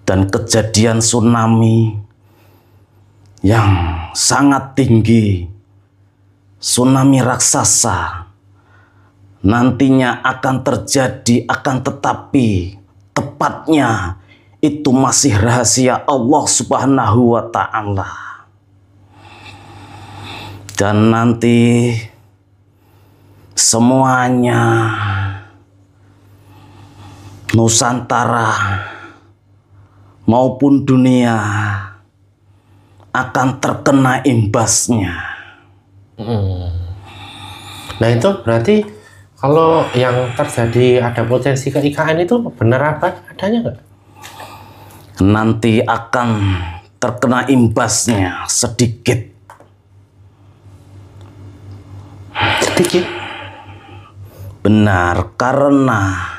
dan kejadian tsunami yang sangat tinggi, tsunami raksasa, nantinya akan terjadi, akan tetapi tepatnya itu masih rahasia Allah Subhanahu wa Ta'ala. Dan nanti semuanya Nusantara maupun dunia akan terkena imbasnya. Nah itu berarti kalau yang terjadi ada potensi ke IKN itu benar apa adanya nggak? Nanti akan terkena imbasnya sedikit. Sedikit? Benar, karena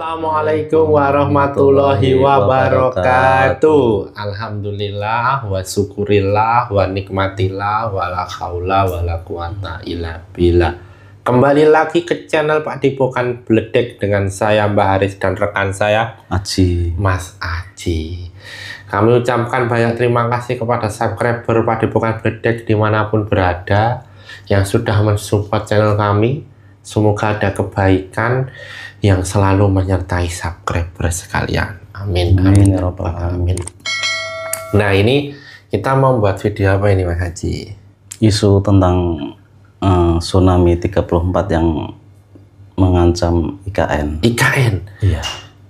Assalamualaikum warahmatullahi wabarakatuh. Alhamdulillah wa syukurillah wa nikmatillah wa la haula wa la quwata illa billah. Kembali lagi ke channel Pak Dipokan Bledek dengan saya Mbah Haris dan rekan saya Aji, Mas Aji. Kami ucapkan banyak terima kasih kepada subscriber Pak Dipokan Bledek dimanapun berada yang sudah mensupport channel kami. Semoga ada kebaikan yang selalu menyertai subscriber sekalian. Amin. Amin ya rabbal alamin. Nah ini kita mau buat video apa ini Mas Haji? Isu tentang tsunami 34 yang mengancam IKN. IKN? Iya.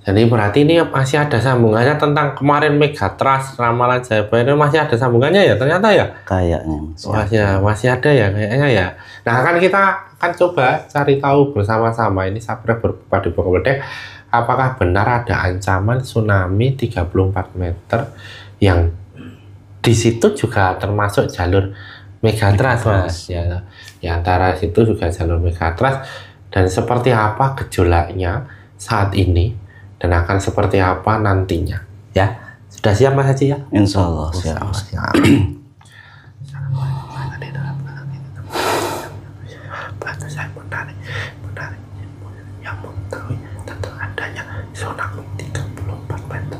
Jadi berarti ini masih ada sambungannya tentang kemarin Megatrust, Ramalan Jayabaya, masih ada sambungannya ya ternyata ya? Kayaknya masih ada ya kayaknya ya. Nah kan kita akan coba cari tahu bersama-sama ini subscriber Pak Dipokan Bledek, apakah benar ada ancaman tsunami 34 meter yang di situ juga termasuk jalur Megatrust Mas ya. Di antara situ juga jalur Megatrust, dan seperti apa gejolaknya saat ini dan akan seperti apa nantinya ya. Sudah siap Mas Haji ya? Insya Allah siap. Saya menarik yang mengetahui tentang adanya tsunami 34 meter.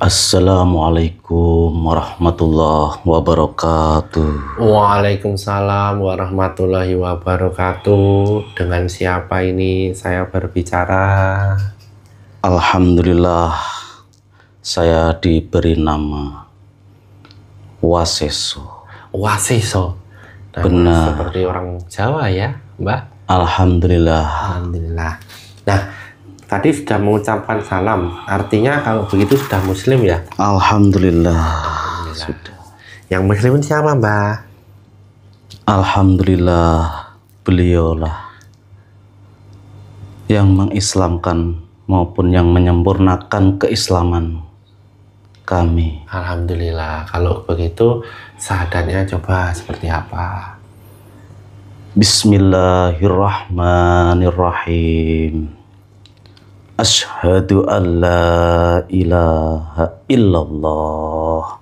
Assalamualaikum warahmatullahi wabarakatuh. Waalaikumsalam warahmatullahi wabarakatuh. Dengan siapa ini saya berbicara? Alhamdulillah, saya diberi nama Waseso. Waseso. Benar. Seperti orang Jawa ya, Mbak? Alhamdulillah. Alhamdulillah. Nah, tadi sudah mengucapkan salam. Artinya kalau begitu sudah muslim ya? Alhamdulillah. Sudah. Yang muslim siapa Mbak? Alhamdulillah, beliaulah yang mengislamkan maupun yang menyempurnakan keislaman kami. Alhamdulillah. Kalau begitu syahadatnya coba seperti apa? Bismillahirrahmanirrahim. Asyhadu an la ilaha illallah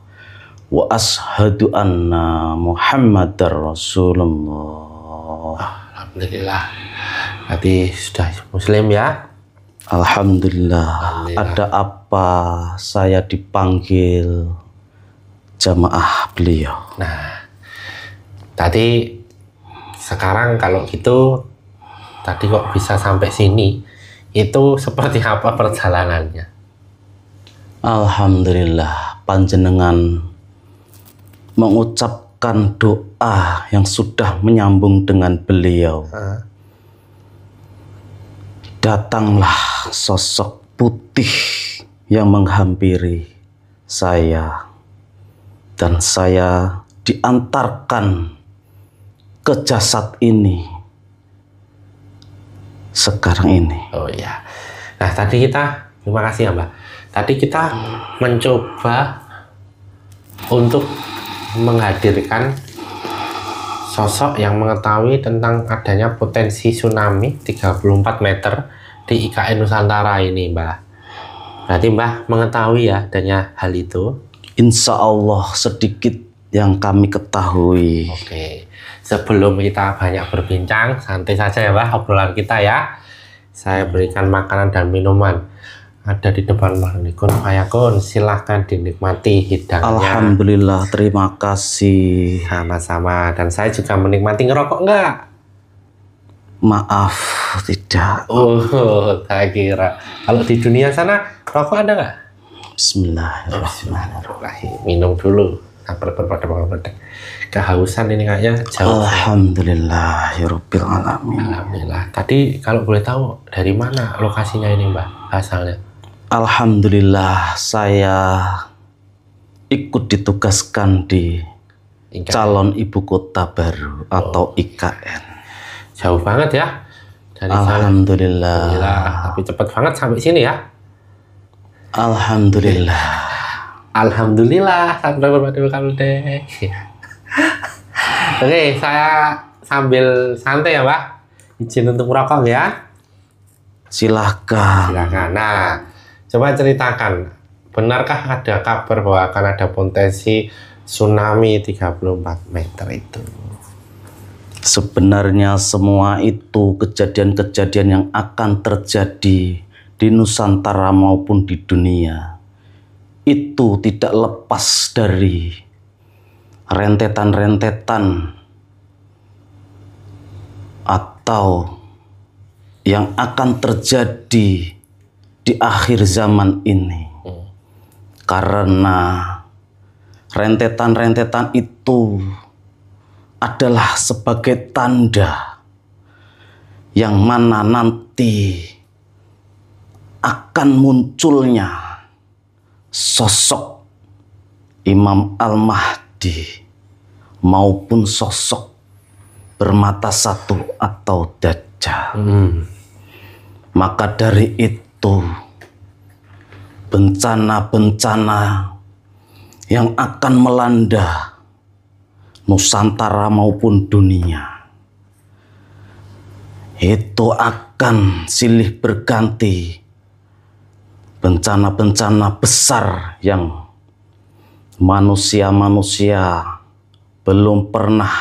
wa asyhadu anna Muhammadar Rasulullah. Alhamdulillah. Berarti sudah muslim ya? Alhamdulillah. Ada apa saya dipanggil jamaah beliau? Nah, tadi sekarang kalau gitu tadi kok bisa sampai sini, itu seperti apa perjalanannya? Alhamdulillah, panjenengan mengucapkan doa yang sudah menyambung dengan beliau. Datanglah sosok putih yang menghampiri saya, dan saya diantarkan ke jasad ini sekarang ini. Oh iya. Nah tadi kita, terima kasih ya Mbak. Tadi kita mencoba untuk menghadirkan sosok yang mengetahui tentang adanya potensi tsunami 34 meter di IKN Nusantara ini, Mbak. Berarti Mbak mengetahui ya adanya hal itu? Insya Allah sedikit yang kami ketahui. Oke, sebelum kita banyak berbincang, santai saja ya Mbak obrolan kita ya. Saya berikan makanan dan minuman. Ada di depan Mbak Nikun Fayakun, silahkan dinikmati hidangannya. Alhamdulillah, terima kasih. Sama-sama, dan saya juga menikmati. Ngerokok enggak? Maaf, tidak. Oh, saya kira. Kalau di dunia sana, rokok ada nggak? Bismillahirrahmanirrahim. Minum dulu. Kehausan ini kayaknya jauh. Alhamdulillahirabbil alamin. Alhamdulillah. Tadi kalau boleh tahu dari mana lokasinya ini Mbak asalnya? Alhamdulillah, saya ikut ditugaskan di IKN. calon ibu kota baru atau IKN. Jauh banget ya dari Alhamdulillah. sana. Alhamdulillah. Tapi cepat banget sampai sini ya. Alhamdulillah. Alhamdulillah. Sampai berpadu kamu deh. Oke, saya sambil santai ya Mbak. Izin untuk merokok ya. Silahkan. Silakan. Nah, coba ceritakan, benarkah ada kabar bahwa akan ada potensi tsunami 34 meter itu? Sebenarnya semua itu kejadian-kejadian yang akan terjadi di Nusantara maupun di dunia itu tidak lepas dari rentetan-rentetan atau yang akan terjadi di akhir zaman ini. Karena rentetan-rentetan itu adalah sebagai tanda yang mana nanti akan munculnya sosok Imam Al-Mahdi maupun sosok bermata satu atau Dajjal. Maka dari itu bencana-bencana yang akan melanda Nusantara maupun dunia itu akan silih berganti bencana-bencana besar yang manusia-manusia belum pernah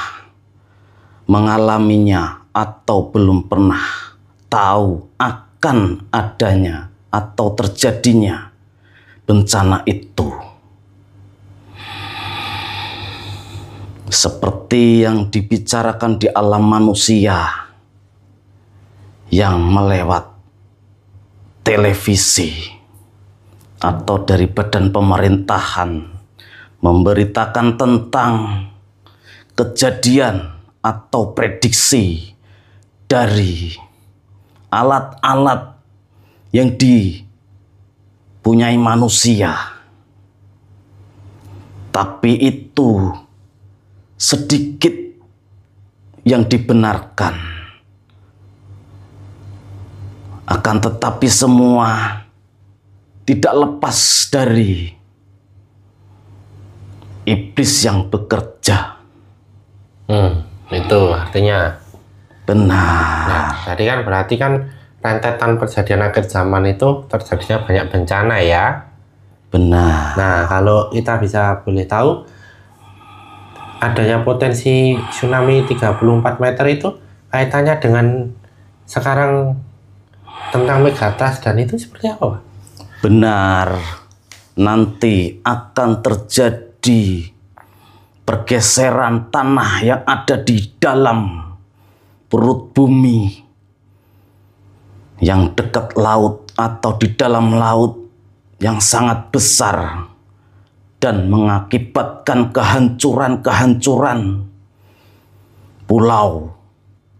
mengalaminya atau belum pernah tahu akan adanya atau terjadinya bencana itu. Seperti yang dibicarakan di alam manusia yang melewat televisi atau dari badan pemerintahan memberitakan tentang kejadian atau prediksi dari alat-alat yang dipunyai manusia. Tapi itu sedikit yang dibenarkan. Akan tetapi semua tidak lepas dari iblis yang bekerja. Itu artinya benar. Nah, tadi kan berarti kan rentetan kejadian akhir zaman itu terjadinya banyak bencana ya. Benar. Nah, kalau kita bisa boleh tahu adanya potensi tsunami 34 meter itu kaitannya dengan sekarang tentang megatrust dan itu seperti apa, Pak? Benar. Nanti akan terjadi pergeseran tanah yang ada di dalam perut bumi yang dekat laut atau di dalam laut yang sangat besar dan mengakibatkan kehancuran-kehancuran pulau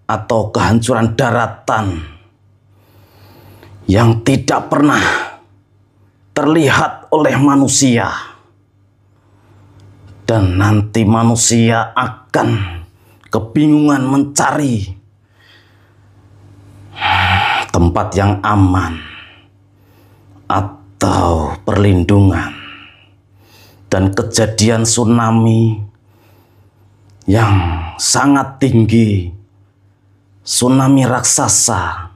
atau kehancuran daratan yang tidak pernah terlihat oleh manusia. Dan nanti manusia akan kebingungan mencari tempat yang aman atau perlindungan. Dan kejadian tsunami yang sangat tinggi, tsunami raksasa,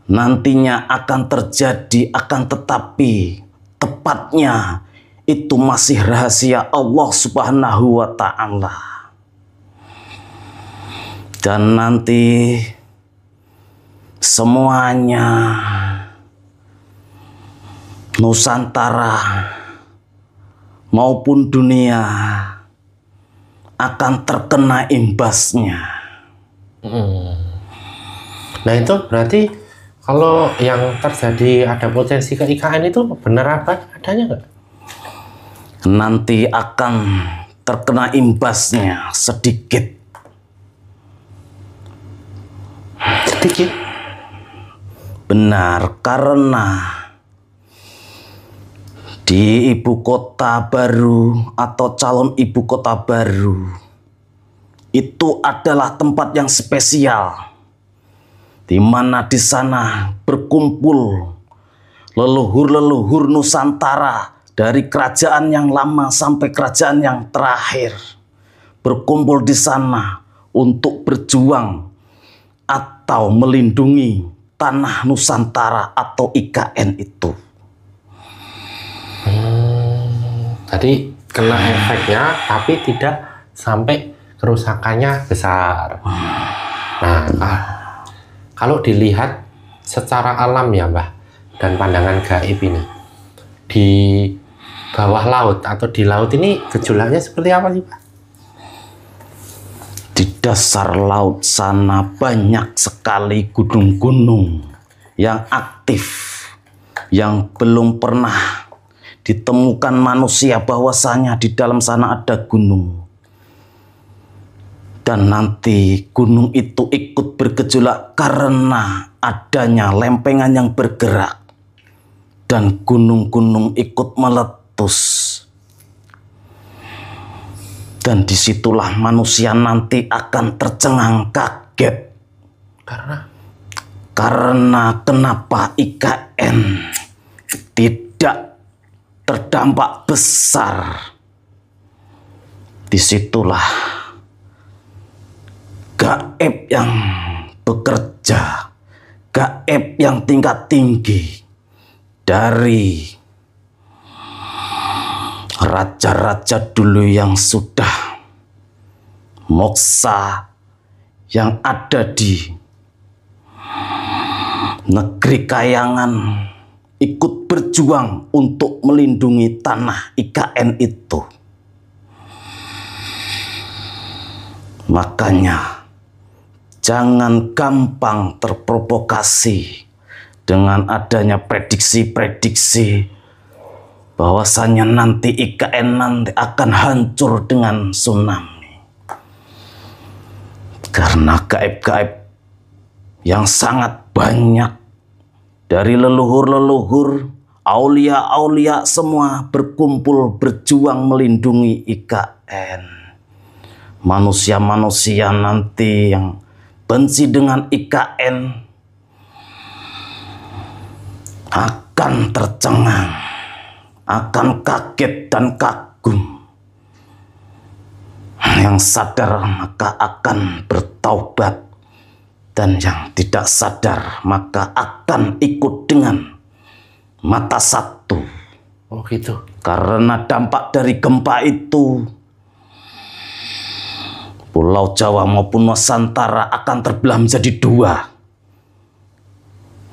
nantinya akan terjadi, akan tetapi tepatnya itu masih rahasia Allah Subhanahu wa Ta'ala. Dan nanti semuanya Nusantara maupun dunia akan terkena imbasnya. Nah itu berarti kalau yang terjadi ada potensi ke IKN itu benar apa adanya nggak? Nanti akan terkena imbasnya sedikit. Sedikit? Benar, karena di ibu kota baru atau calon ibu kota baru itu adalah tempat yang spesial, di mana di sana berkumpul leluhur-leluhur Nusantara dari kerajaan yang lama sampai kerajaan yang terakhir, berkumpul di sana untuk berjuang atau melindungi tanah Nusantara atau IKN itu. Tadi kena efeknya tapi tidak sampai kerusakannya besar. Nah, kalau dilihat secara alam ya Mbah, dan pandangan gaib ini, di bawah laut atau di laut ini gejolaknya seperti apa sih Pak? Di dasar laut sana banyak sekali gunung-gunung yang aktif, yang belum pernah ditemukan manusia bahwasanya di dalam sana ada gunung. Dan nanti gunung itu ikut bergejolak karena adanya lempengan yang bergerak. Dan gunung-gunung ikut meletus. Dan disitulah manusia nanti akan tercengang kaget. Karena kenapa IKN tidak terdampak besar. Disitulah gaib yang bekerja, gaib yang tingkat tinggi dari raja-raja dulu yang sudah moksa, yang ada di negeri Kayangan, ikut berjuang untuk melindungi tanah IKN itu. Makanya jangan gampang terprovokasi dengan adanya prediksi-prediksi bahwasanya nanti IKN nanti akan hancur dengan tsunami. Karena gaib-gaib yang sangat banyak dari leluhur-leluhur, aulia-aulia semua berkumpul berjuang melindungi IKN. Manusia-manusia nanti yang benci dengan IKN akan tercengang, akan kaget dan kagum. Yang sadar maka akan bertaubat, dan yang tidak sadar maka akan ikut dengan mata satu. Oh gitu. Karena dampak dari gempa itu, Pulau Jawa maupun Nusantara akan terbelah menjadi dua.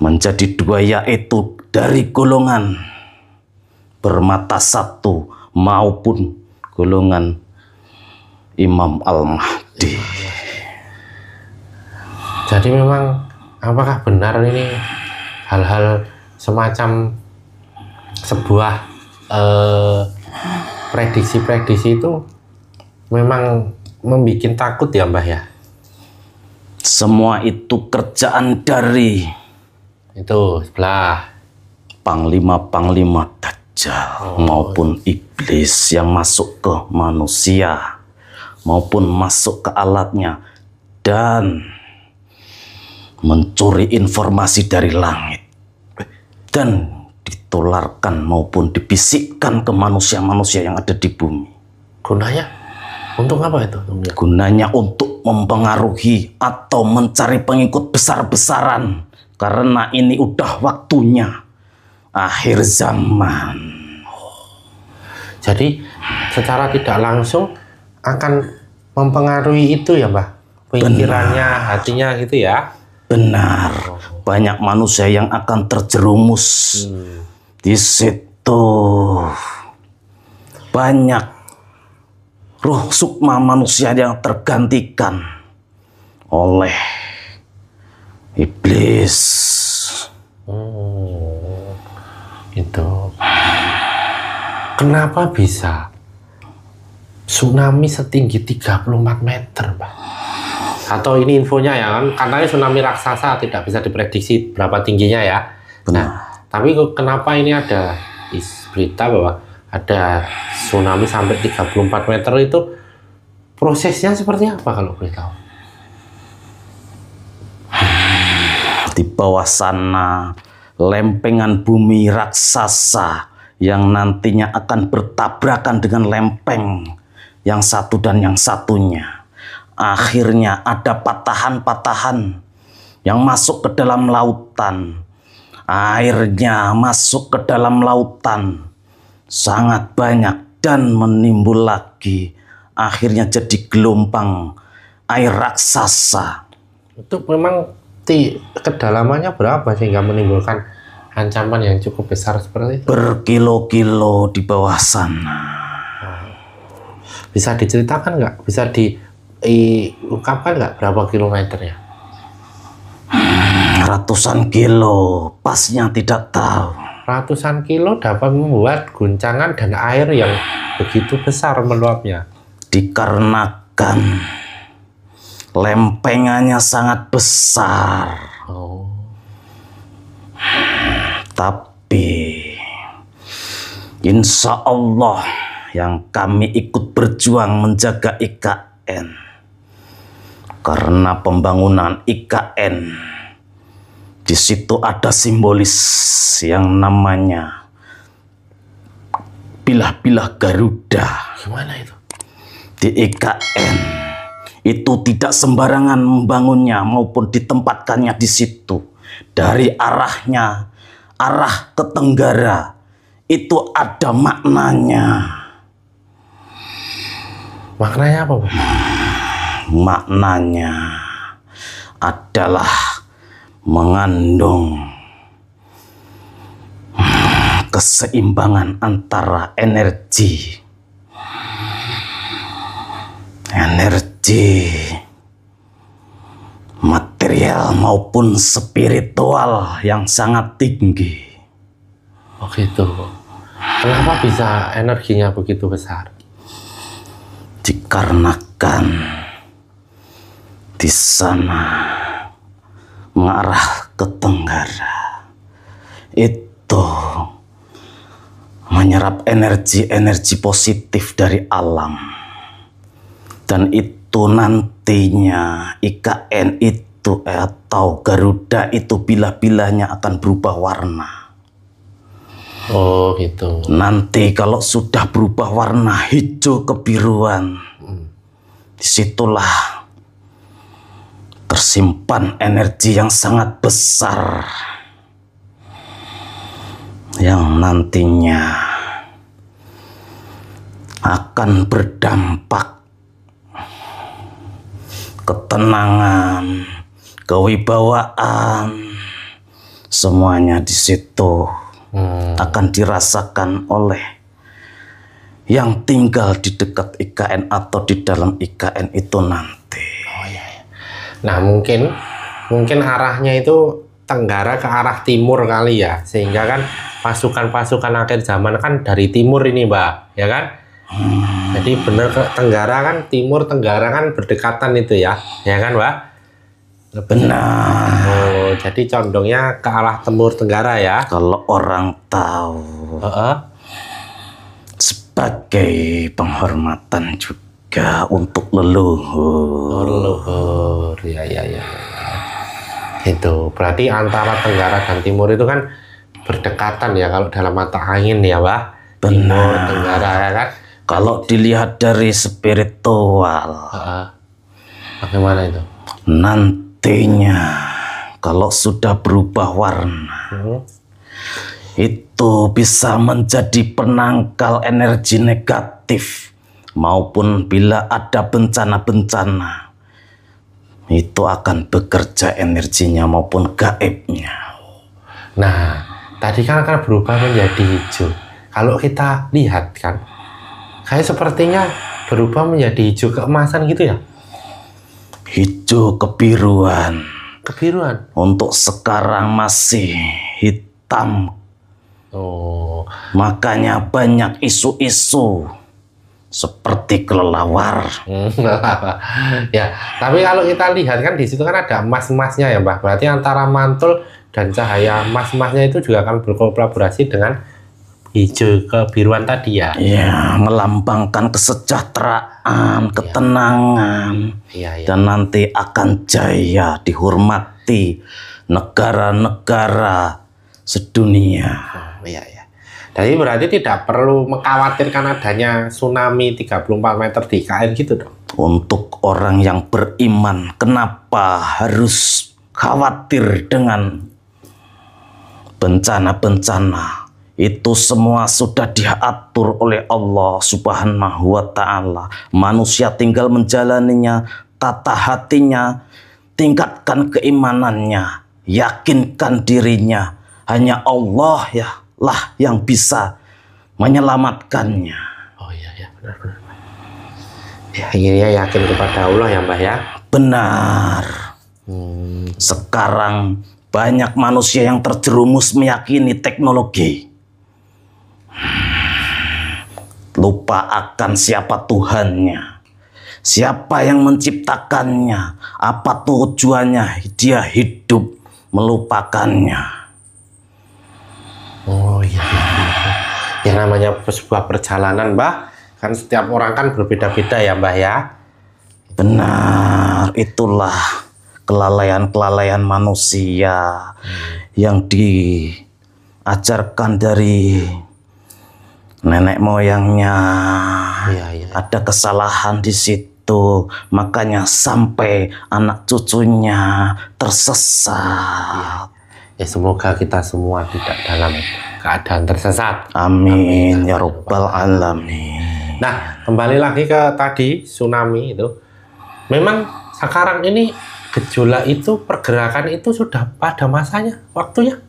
Menjadi dua, yaitu dari golongan bermata satu maupun golongan Imam Al-Mahdi. Jadi memang apakah benar ini hal-hal semacam sebuah prediksi-prediksi itu memang membuat takut ya Mbah ya? Semua itu kerjaan dari itu sebelah panglima-panglima Dajjal maupun iblis yang masuk ke manusia maupun masuk ke alatnya dan mencuri informasi dari langit dan ditularkan maupun dibisikkan ke manusia-manusia yang ada di bumi. Gunanya untuk apa itu? Gunanya untuk mempengaruhi atau mencari pengikut besar-besaran, karena ini udah waktunya akhir zaman. Jadi secara tidak langsung akan mempengaruhi itu ya Mbah, pikirannya, hatinya gitu ya. Benar, banyak manusia yang akan terjerumus di situ. Banyak ruh sukma manusia yang tergantikan oleh iblis. Itu. Kenapa bisa tsunami setinggi 34 meter, Pak? Atau ini infonya ya kan, katanya tsunami raksasa tidak bisa diprediksi berapa tingginya ya. Benar. Nah, tapi kenapa ini ada berita bahwa ada tsunami sampai 34 meter itu prosesnya seperti apa kalau boleh tahu? Di bawah sana lempengan bumi raksasa yang nantinya akan bertabrakan dengan lempeng yang satu dan yang satunya. Akhirnya ada patahan-patahan yang masuk ke dalam lautan. Airnya masuk ke dalam lautan sangat banyak dan menimbul lagi. Akhirnya jadi gelombang air raksasa. Itu memang kedalamannya berapa sehingga menimbulkan ancaman yang cukup besar seperti itu? Berkilo-kilo di bawah sana. Bisa diceritakan nggak? Bisa diungkapkan nggak berapa kilometernya? Ratusan kilo, pasnya tidak tahu. Ratusan kilo dapat membuat guncangan dan air yang begitu besar meluapnya. Dikarenakan lempengannya sangat besar. Tapi insya Allah yang kami ikut berjuang menjaga IKN, karena pembangunan IKN di situ ada simbolis yang namanya bilah-bilah Garuda. Gimana itu? Di IKN itu tidak sembarangan membangunnya maupun ditempatkannya di situ. Dari arahnya, arah ke tenggara itu ada maknanya. Maknanya apa, Pak? Maknanya adalah mengandung keseimbangan antara energi material maupun spiritual yang sangat tinggi. Oh gitu. Kenapa bisa energinya begitu besar? Dikarenakan di sana mengarah ke tenggara itu menyerap energi-energi positif dari alam, dan itu nantinya IKN itu atau Garuda itu bilah-bilahnya akan berubah warna. Oh gitu. Nanti kalau sudah berubah warna hijau kebiruan, disitulah tersimpan energi yang sangat besar yang nantinya akan berdampak ketenangan, kewibawaan, semuanya di situ akan dirasakan oleh yang tinggal di dekat IKN atau di dalam IKN itu nanti. Nah mungkin mungkin arahnya itu tenggara ke arah timur kali ya, sehingga kan pasukan-pasukan akhir zaman kan dari timur ini Mbah, ya kan? Jadi benar ke tenggara kan, timur tenggara kan berdekatan itu ya kan Mbah? Benar. Oh, jadi condongnya ke arah timur tenggara ya? Kalau orang tahu, sebagai penghormatan juga untuk leluhur. Leluhur, ya. Itu berarti antara tenggara dan timur itu kan berdekatan ya kalau dalam mata angin ya Mbah. Timur tenggara ya kan. Kalau dilihat dari spiritual, bagaimana itu? Nantinya kalau sudah berubah warna, itu bisa menjadi penangkal energi negatif, maupun bila ada bencana-bencana, itu akan bekerja energinya maupun gaibnya. Nah, tadi kan akan berubah menjadi hijau. Kalau kita lihat kan, kayak sepertinya berubah menjadi hijau keemasan gitu ya? Hijau kebiruan. Kebiruan? Untuk sekarang masih hitam. Oh. Makanya banyak isu-isu seperti kelelawar. Ya, tapi kalau kita lihat kan di situ kan ada emas-emasnya ya Mbah. Berarti antara mantul dan cahaya emas-emasnya itu juga akan berkolaborasi dengan hijau kebiruan tadi ya. Ya, melambangkan kesejahteraan, ketenangan, dan nanti akan jaya dihormati negara-negara sedunia. Jadi berarti tidak perlu mengkhawatirkan adanya tsunami 34 meter di IKN gitu dong? Untuk orang yang beriman, kenapa harus khawatir dengan bencana-bencana? Itu semua sudah diatur oleh Allah Subhanahu wa Ta'ala. Manusia tinggal menjalaninya, tata hatinya, tingkatkan keimanannya, yakinkan dirinya. Hanya Allah ya lah yang bisa menyelamatkannya. Oh iya benar. Ya akhirnya yakin kepada Allah ya Mbah ya. Benar. Sekarang banyak manusia yang terjerumus meyakini teknologi, lupa akan siapa Tuhannya, siapa yang menciptakannya, apa tujuannya dia hidup, melupakannya. Oh iya. Ya namanya sebuah perjalanan Mbah, kan setiap orang kan berbeda-beda ya Mbah ya. Benar, itulah kelalaian-kelalaian manusia yang diajarkan dari nenek moyangnya. Ada kesalahan di situ, makanya sampai anak cucunya tersesat. Ya semoga kita semua tidak dalam keadaan tersesat. Amin ya Rabbal Alamin. Nah, kembali lagi ke tadi tsunami itu. Memang sekarang ini gejolak itu, pergerakan itu sudah pada masanya, waktunya.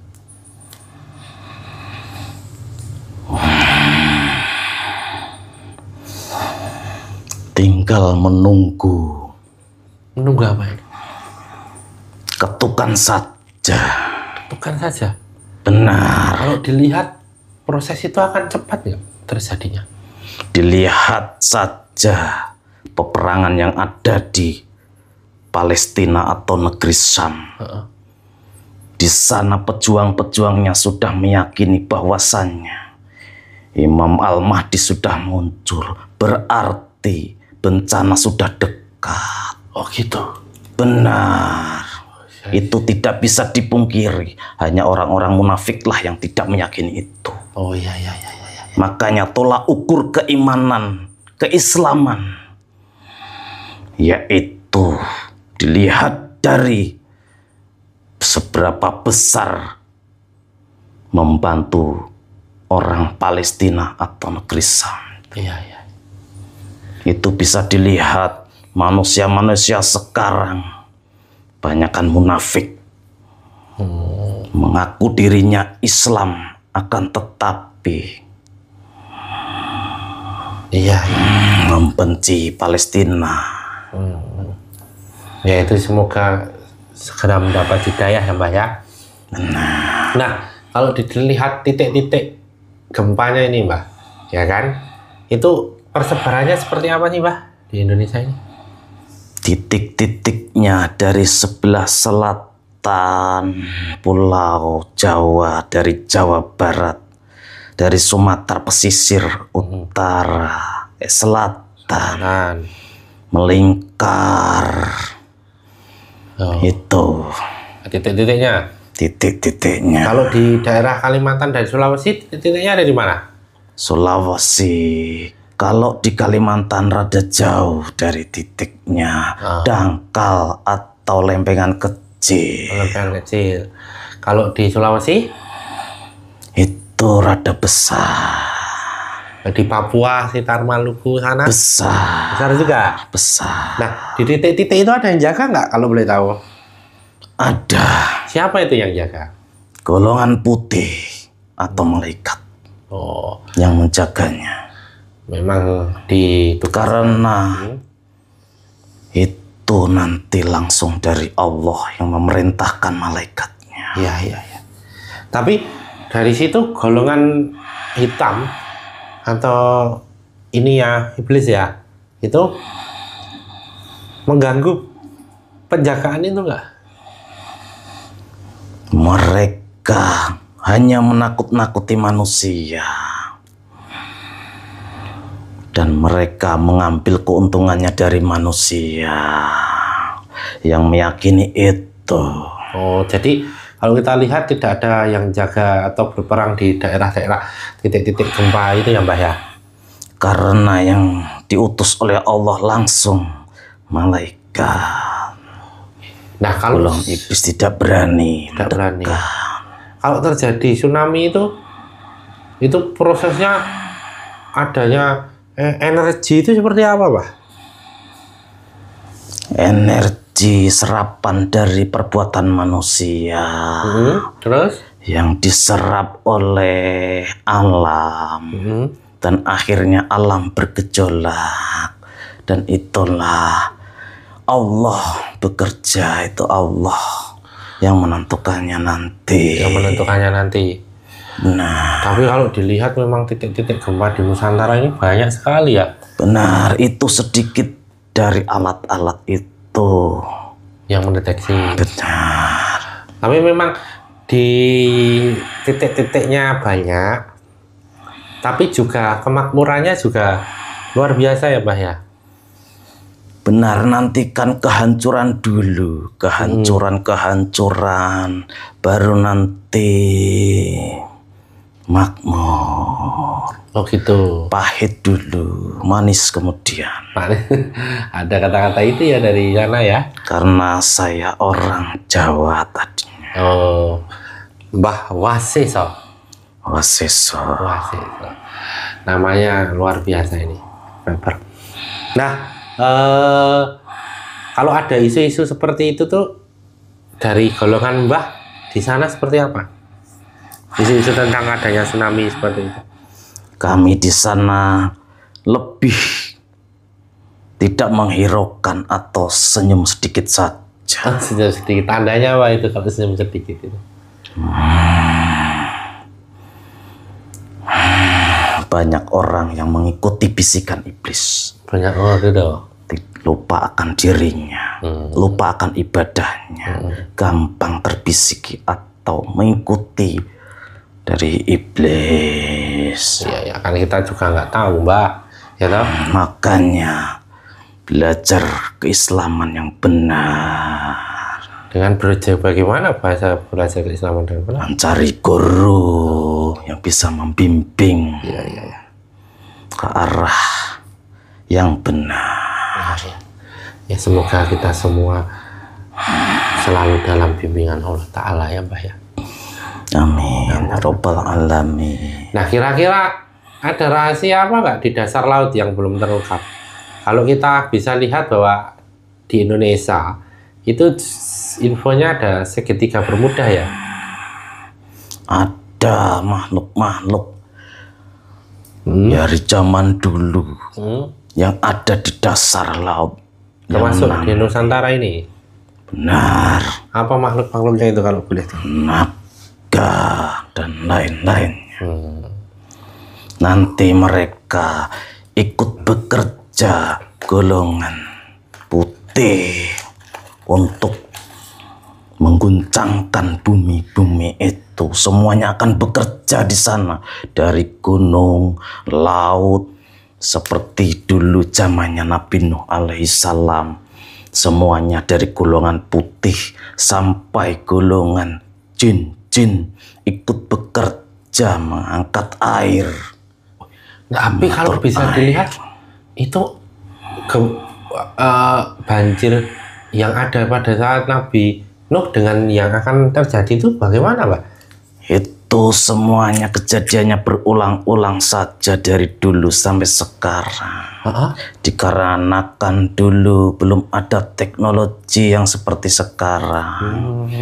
Tinggal menunggu. Menunggu apa ini? Ketukan saja. Ketukan saja. Benar. Kalau dilihat proses itu akan cepat ya terjadinya. Dilihat saja peperangan yang ada di Palestina atau negeri Syam. Di sana pejuang-pejuangnya sudah meyakini bahwasannya Imam Al-Mahdi sudah muncul. Berarti bencana sudah dekat. Oh gitu. Benar. Itu tidak bisa dipungkiri. Hanya orang-orang munafiklah yang tidak meyakini itu. Oh iya. Makanya tolak ukur keimanan, keislaman, yaitu dilihat dari seberapa besar membantu orang Palestina atau negeri Syam. Iya. Itu bisa dilihat manusia-manusia sekarang banyakkan munafik, mengaku dirinya Islam, akan tetapi Iya. membenci Palestina. Ya itu semoga segera mendapat hidayah ya Mbah ya. Nah, kalau dilihat titik-titik gempanya ini Mbah, ya kan? Itu persebarannya seperti apa nih Mbah di Indonesia ini? Titik-titiknya dari sebelah selatan Pulau Jawa, dari Jawa Barat, dari Sumatera pesisir utara, selatan, melingkar. Itu titik-titiknya. Titik-titiknya. Kalau di daerah Kalimantan dan Sulawesi, titik-titiknya ada di mana? Sulawesi. Kalau di Kalimantan rada jauh dari titiknya, dangkal atau lempengan kecil. Lempengan kecil. Kalau di Sulawesi? Itu rada besar. Di Papua, sekitar Maluku sana? Besar. Besar juga? Besar. Nah, di titik-titik itu ada yang jaga nggak kalau boleh tahu? Ada. Siapa itu yang jaga? Golongan putih atau malaikat. Oh. Yang menjaganya. Memang di karena itu nanti langsung dari Allah yang memerintahkan malaikatnya. Iya. Tapi dari situ golongan hitam atau ini ya iblis ya, itu mengganggu penjagaan itu enggak? Mereka hanya menakut-nakuti manusia. Dan mereka mengambil keuntungannya dari manusia yang meyakini itu. Oh, jadi kalau kita lihat tidak ada yang jaga atau berperang di daerah-daerah titik-titik gempa itu ya Mbah ya? Karena yang diutus oleh Allah langsung malaikat. Nah, kalau iblis tidak berani. Kalau terjadi tsunami itu prosesnya adanya energi itu seperti apa, Pak? Energi serapan dari perbuatan manusia. Terus? Yang diserap oleh alam. Dan akhirnya alam bergejolak. Dan itulah Allah bekerja, itu Allah yang menentukannya nanti. Nah, tapi kalau dilihat memang titik-titik gempa di Nusantara ini banyak sekali ya. Benar, itu sedikit dari alat-alat itu yang mendeteksi. Benar. Tapi memang di titik-titiknya banyak, tapi juga kemakmurannya juga luar biasa ya, Mbah ya. Benar, nantikan kehancuran dulu, kehancuran, baru nanti makmur. Oh gitu. Pahit dulu, manis kemudian. Ada kata-kata itu ya dari sana ya? Karena saya orang Jawa tadinya. Oh, Mbah Waseso. Namanya luar biasa ini. Nah, kalau ada isu-isu seperti itu tuh dari golongan Mbah di sana seperti apa? Isu-isu tentang adanya tsunami seperti itu. Kami di sana lebih tidak menghiraukan atau senyum sedikit saja. Senyum sedikit, tandanya apa itu kalau senyum sedikit itu? Banyak orang yang mengikuti bisikan iblis. Banyak orang itu. Lupa akan dirinya, lupa akan ibadahnya, gampang terbisiki atau mengikuti dari iblis. Ya, kan kita juga nggak tahu, Mbak. Ya toh? Makanya belajar keislaman yang benar. Dengan belajar bagaimana bahasa belajar keislaman yang benar? Mencari guru yang bisa membimbing ke arah yang benar. Ya, semoga kita semua selalu dalam bimbingan Allah Ta'ala ya Mbah ya. Amin. Rabbal alamin. Nah, kira-kira ada rahasia apa nggak di dasar laut yang belum terungkap? Kalau kita bisa lihat bahwa di Indonesia itu infonya ada segitiga Bermuda ya. Ada makhluk-makhluk dari zaman dulu yang ada di dasar laut. Termasuk di Nusantara ini. Benar. Apa makhluk-makhluknya itu kalau boleh tahu? Naga dan lain-lainnya. Nanti mereka ikut bekerja golongan putih untuk mengguncangkan bumi-bumi itu. Semuanya akan bekerja di sana, dari gunung, laut, seperti dulu zamannya Nabi Nuh alaihissalam. Semuanya dari golongan putih sampai golongan jin ikut bekerja mengangkat air. Tapi kalau bisa dilihat itu banjir yang ada pada saat Nabi Nuh dengan yang akan terjadi itu bagaimana, Pak? Itu semuanya kejadiannya berulang-ulang saja dari dulu sampai sekarang. Dikarenakan dulu belum ada teknologi yang seperti sekarang.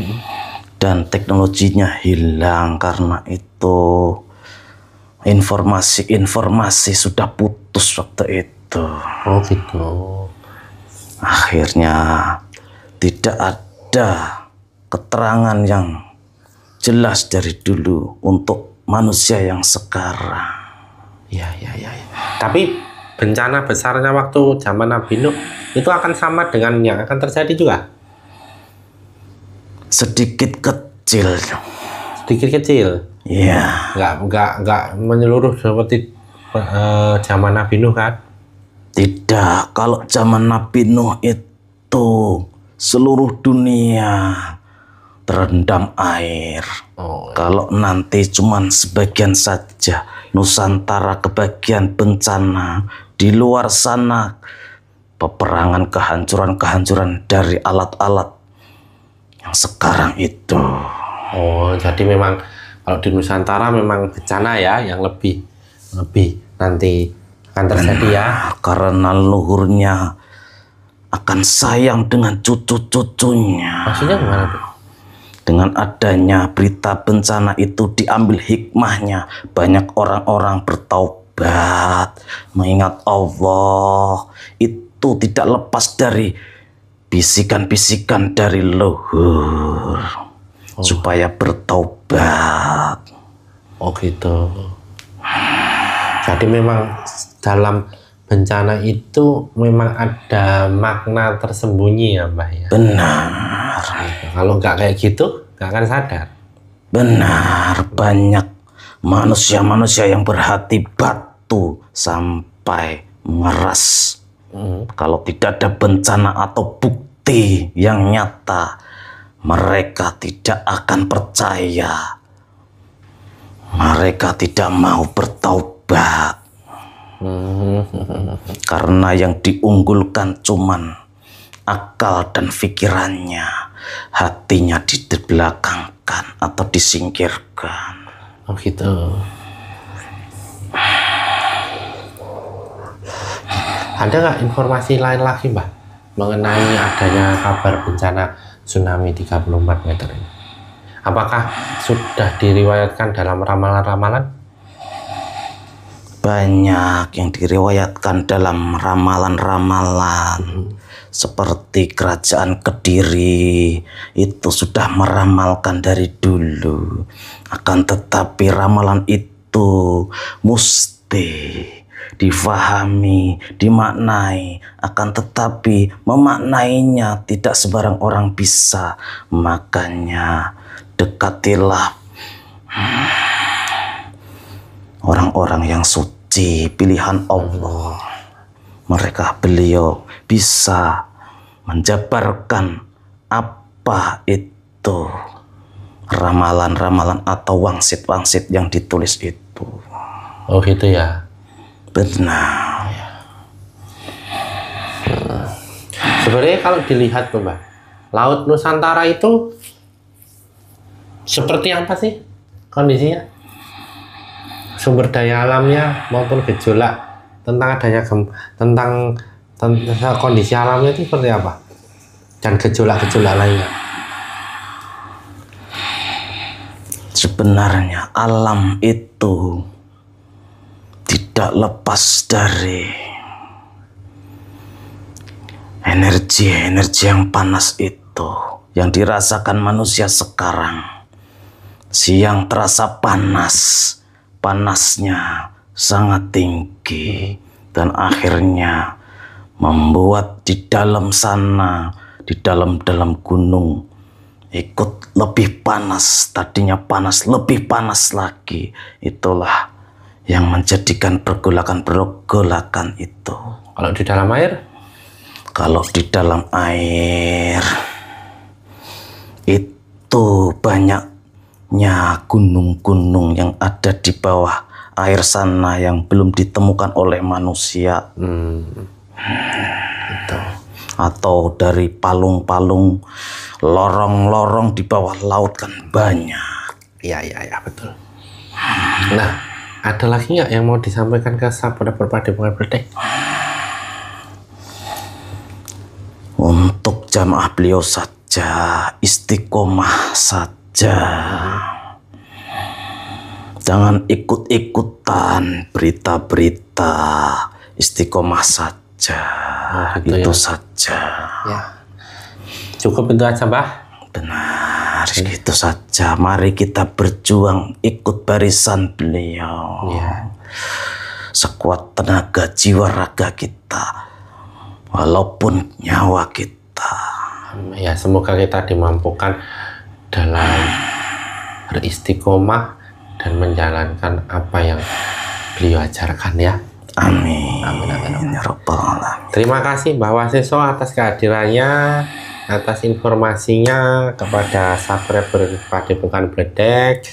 Dan teknologinya hilang, karena itu informasi sudah putus waktu itu. Oh gitu. Akhirnya tidak ada keterangan yang jelas dari dulu untuk manusia yang sekarang. Ya. Tapi bencana besarnya waktu zaman Nabi Nuh itu akan sama dengan yang akan terjadi juga? Sedikit kecil. Sedikit kecil. Iya. Nggak menyeluruh seperti zaman Nabi Nuh kan? Tidak. Kalau zaman Nabi Nuh itu seluruh dunia terendam air. Kalau nanti cuman sebagian saja, Nusantara kebagian bencana, di luar sana peperangan, kehancuran dari alat-alat yang sekarang itu. Oh, jadi memang kalau di Nusantara memang bencana ya yang lebih nanti akan terjadi ya. Karena leluhurnya akan sayang dengan cucu-cucunya. Maksudnya gimana tuh? Dengan adanya berita bencana itu diambil hikmahnya. Banyak orang-orang bertaubat, mengingat Allah. Itu tidak lepas dari bisikan-bisikan dari leluhur. Supaya bertaubat. Oh gitu. Jadi memang dalam bencana itu memang ada makna tersembunyi ya, Mbah ya? Benar. Kalau nggak kayak gitu, nggak akan sadar. Benar, banyak manusia-manusia yang berhati batu sampai mengeras. Kalau tidak ada bencana atau bukti yang nyata, mereka tidak akan percaya. Mereka tidak mau bertaubat. Karena yang diunggulkan cuman akal dan pikirannya, hatinya dibelakangkan atau disingkirkan. Oh gitu. Ada nggak informasi lain lagi, Mbak, mengenai adanya kabar bencana tsunami 34 meter ini? Apakah sudah diriwayatkan dalam ramalan-ramalan? Banyak yang diriwayatkan dalam ramalan-ramalan. Seperti kerajaan Kediri itu sudah meramalkan dari dulu. Akan tetapi ramalan itu mesti difahami, dimaknai. Akan tetapi memaknainya tidak sebarang orang bisa. Makanya dekatilah orang-orang yang suci, pilihan Allah. Beliau bisa menjabarkan apa itu ramalan-ramalan atau wangsit-wangsit yang ditulis itu. Oh gitu ya. Benar. Sebenarnya kalau dilihat tuh, Mbak, Laut Nusantara itu seperti apa sih kondisinya? Sumber daya alamnya maupun gejolak tentang adanya tentang kondisi alamnya itu seperti apa? Dan gejolak-gejolak lainnya. Sebenarnya alam itu tidak lepas dari energi yang panas itu. itu yang dirasakan manusia sekarang. Siang terasa panas, panasnya sangat tinggi, dan akhirnya membuat di dalam sana, di dalam gunung ikut lebih panas. Tadinya panas, lebih panas lagi. Itulah yang menjadikan pergolakan itu. Kalau di dalam air? Kalau di dalam air itu banyaknya gunung-gunung yang ada di bawah air sana yang belum ditemukan oleh manusia. Itu. Atau dari palung-palung, lorong-lorong di bawah laut kan banyak. Iya, betul. Nah, ada lagi nggak yang mau disampaikan ke sahabat Padepokan Bledek? Untuk jamaah beliau saja, istiqomah saja. Jangan ikut-ikutan berita-berita, istiqomah saja. Itu saja. Ya. Cukup itu aja, Mbah. Benar, gitu saja. Mari kita berjuang ikut barisan beliau. Ya. Sekuat tenaga jiwa raga kita, walaupun nyawa kita. Ya, semoga kita dimampukan dalam beristiqomah dan menjalankan apa yang beliau ajarkan ya. Amin. Amin. Ya Rabbal Alamin. Terima kasih Mbah Wasiso atas kehadirannya, atas informasinya kepada subscriber Padepokan Bledek.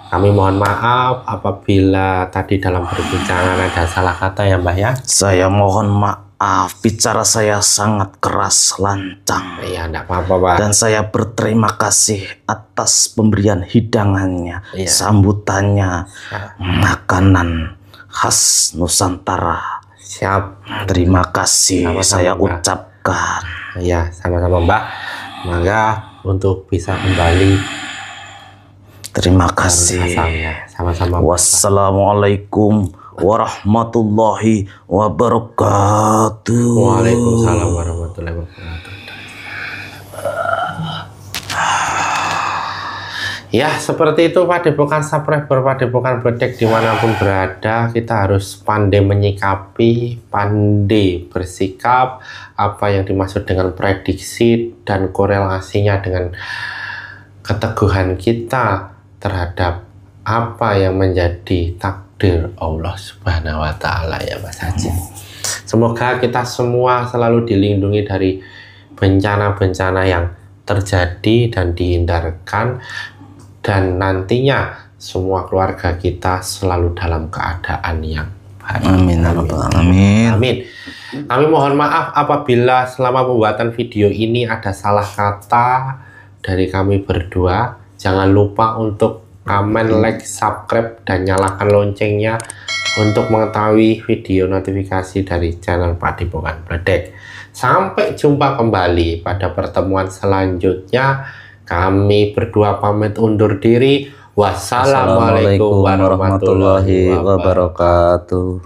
Kami mohon maaf apabila tadi dalam perbincangan ada salah kata ya Mbah ya. Saya mohon maaf, bicara saya sangat keras, lancang. Iya, enggak apa-apa Pak. Dan saya berterima kasih atas pemberian hidangannya, sambutannya, makanan khas Nusantara. Siap. Terima kasih. Sama-sama, saya Mbak. ucapkan. Iya, sama-sama Mbak. Maka untuk bisa kembali. Terima kasih. Sama-sama. Wassalamualaikum warahmatullahi wabarakatuh. Waalaikumsalam warahmatullahi wabarakatuh. Ya, seperti itu Padepokan subscriber Padepokan Bledek dimanapun berada, kita harus pandai menyikapi, pandai bersikap apa yang dimaksud dengan prediksi dan korelasinya dengan keteguhan kita terhadap apa yang menjadi takdir Allah Subhanahu wa Ta'ala ya Mas Haji. Semoga kita semua selalu dilindungi dari bencana-bencana yang terjadi dan dihindarkan, dan nantinya semua keluarga kita selalu dalam keadaan yang baik. Amin. Amin. Amin. Kami mohon maaf apabila selama pembuatan video ini ada salah kata dari kami berdua. Jangan lupa untuk komen, like, subscribe, dan nyalakan loncengnya untuk mengetahui video notifikasi dari channel Padepokan Bledek. Sampai jumpa kembali pada pertemuan selanjutnya. Kami berdua pamit undur diri. Wassalamualaikum warahmatullahi wabarakatuh.